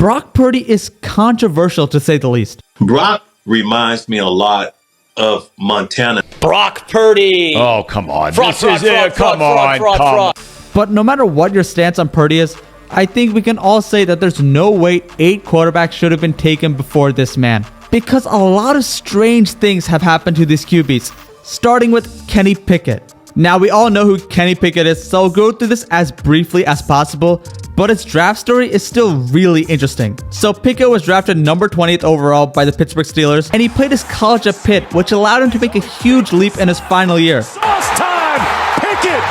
Brock Purdy is controversial to say the least. Brock reminds me a lot of Montana. Brock Purdy. Oh, come on. Fraud. But no matter what your stance on Purdy is, I think we can all say that there's no way 8 quarterbacks should have been taken before this man. Because a lot of strange things have happened to these QBs, starting with Kenny Pickett. Now, we all know who Kenny Pickett is, so I'll go through this as briefly as possible, but his draft story is still really interesting. So Pickett was drafted number 20th overall by the Pittsburgh Steelers, and he played his college at Pitt, which allowed him to make a huge leap in his final year. Last time, Pickett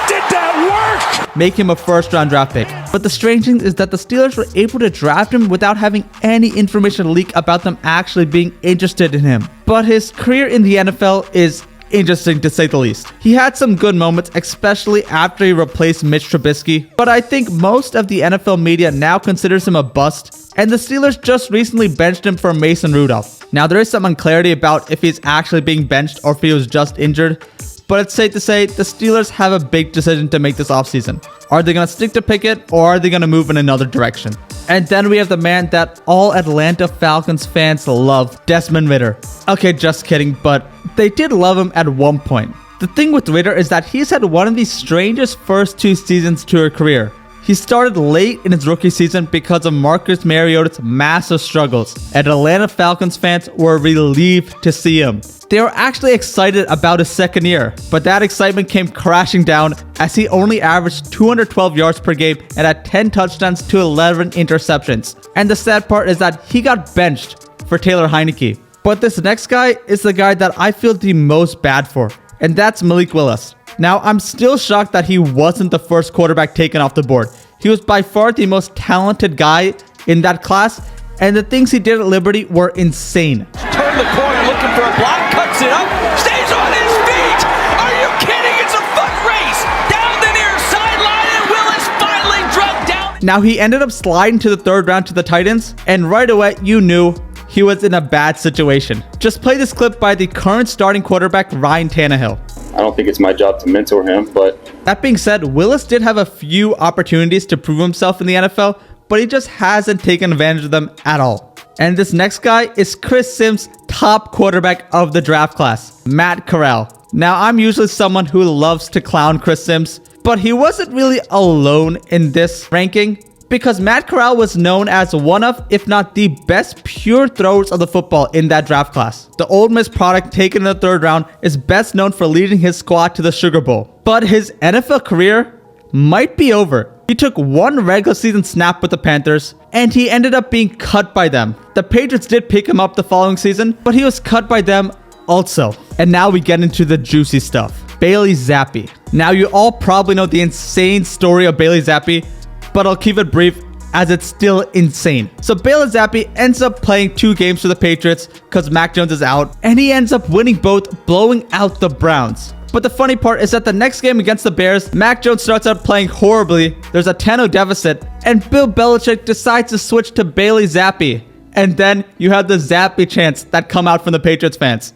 did that work! Make him a first-round draft pick. But the strange thing is that the Steelers were able to draft him without having any information leak about them actually being interested in him. But his career in the NFL is interesting to say the least. He had some good moments, especially after he replaced Mitch Trubisky, but I think most of the NFL media now considers him a bust, and the Steelers just recently benched him for Mason Rudolph. Now, there is some unclarity about if he's actually being benched or if he was just injured, but it's safe to say the Steelers have a big decision to make this offseason. Are they going to stick to Pickett, or are they going to move in another direction? And then we have the man that all Atlanta Falcons fans love, Desmond Ritter. Okay, just kidding, but they did love him at one point. The thing with Ritter is that he's had one of the strangest first 2 seasons to her career. He started late in his rookie season because of Marcus Mariota's massive struggles, and Atlanta Falcons fans were relieved to see him. They were actually excited about his second year, but that excitement came crashing down as he only averaged 212 yards per game and had 10 touchdowns to 11 interceptions. And the sad part is that he got benched for Taylor Heineke. But this next guy is the guy that I feel the most bad for, and that's Malik Willis. Now, I'm still shocked that he wasn't the first quarterback taken off the board. He was by far the most talented guy in that class, and the things he did at Liberty were insane. Turn the corner looking for a block, cuts it up, stays on his feet. Are you kidding? It's a foot race down the near sideline, and Willis finally drugged down. Now, he ended up sliding to the 3rd round to the Titans, and right away, you knew he was in a bad situation. Just play this clip by the current starting quarterback, Ryan Tannehill. I don't think it's my job to mentor him, but... That being said, Willis did have a few opportunities to prove himself in the NFL, but he just hasn't taken advantage of them at all. And this next guy is Chris Sims' top quarterback of the draft class, Matt Corral. Now, I'm usually someone who loves to clown Chris Sims, but he wasn't really alone in this ranking, because Matt Corral was known as one of, if not the best pure throwers of the football in that draft class. The Ole Miss product taken in the 3rd round is best known for leading his squad to the Sugar Bowl. But his NFL career might be over. He took 1 regular season snap with the Panthers, and he ended up being cut by them. The Patriots did pick him up the following season, but he was cut by them also. And now we get into the juicy stuff. Bailey Zappe. Now, you all probably know the insane story of Bailey Zappe, but I'll keep it brief as it's still insane. So Bailey Zappe ends up playing 2 games for the Patriots because Mac Jones is out, and he ends up winning both, blowing out the Browns. But the funny part is that the next game against the Bears, Mac Jones starts out playing horribly, there's a 10-0 deficit, and Bill Belichick decides to switch to Bailey Zappe. And then you have the Zappy chants that come out from the Patriots fans.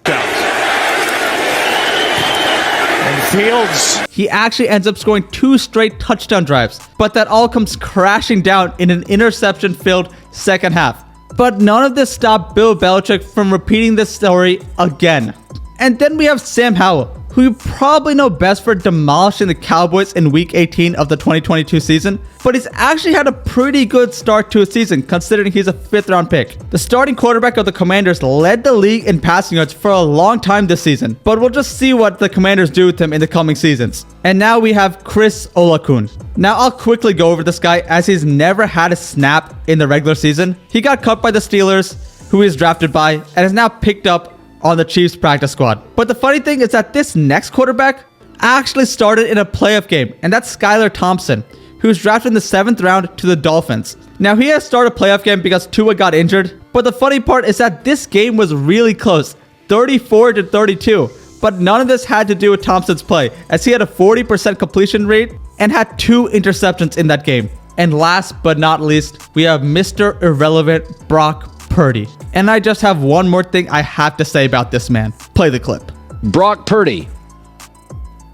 Fields. He actually ends up scoring 2 straight touchdown drives, but that all comes crashing down in an interception-filled second half. But none of this stopped Bill Belichick from repeating this story again. And then we have Sam Howell, who you probably know best for demolishing the Cowboys in Week 18 of the 2022 season, but he's actually had a pretty good start to his season considering he's a 5th round pick. The starting quarterback of the Commanders led the league in passing yards for a long time this season, but we'll just see what the Commanders do with him in the coming seasons. And now we have Chris Oladokun. Now I'll quickly go over this guy as he's never had a snap in the regular season. He got cut by the Steelers, who he was drafted by, and is now picked up on the Chiefs practice squad. But the funny thing is that this next quarterback actually started in a playoff game, and that's Skylar Thompson, who was drafted in the 7th round to the Dolphins. Now, he has started a playoff game because Tua got injured, but the funny part is that this game was really close, 34-32, but none of this had to do with Thompson's play, as he had a 40% completion rate and had 2 interceptions in that game. And last but not least, we have Mr. Irrelevant Brock Purdy. And I just have one more thing I have to say about this man. Play the clip. Brock Purdy.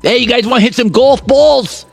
Hey, you guys want to hit some golf balls?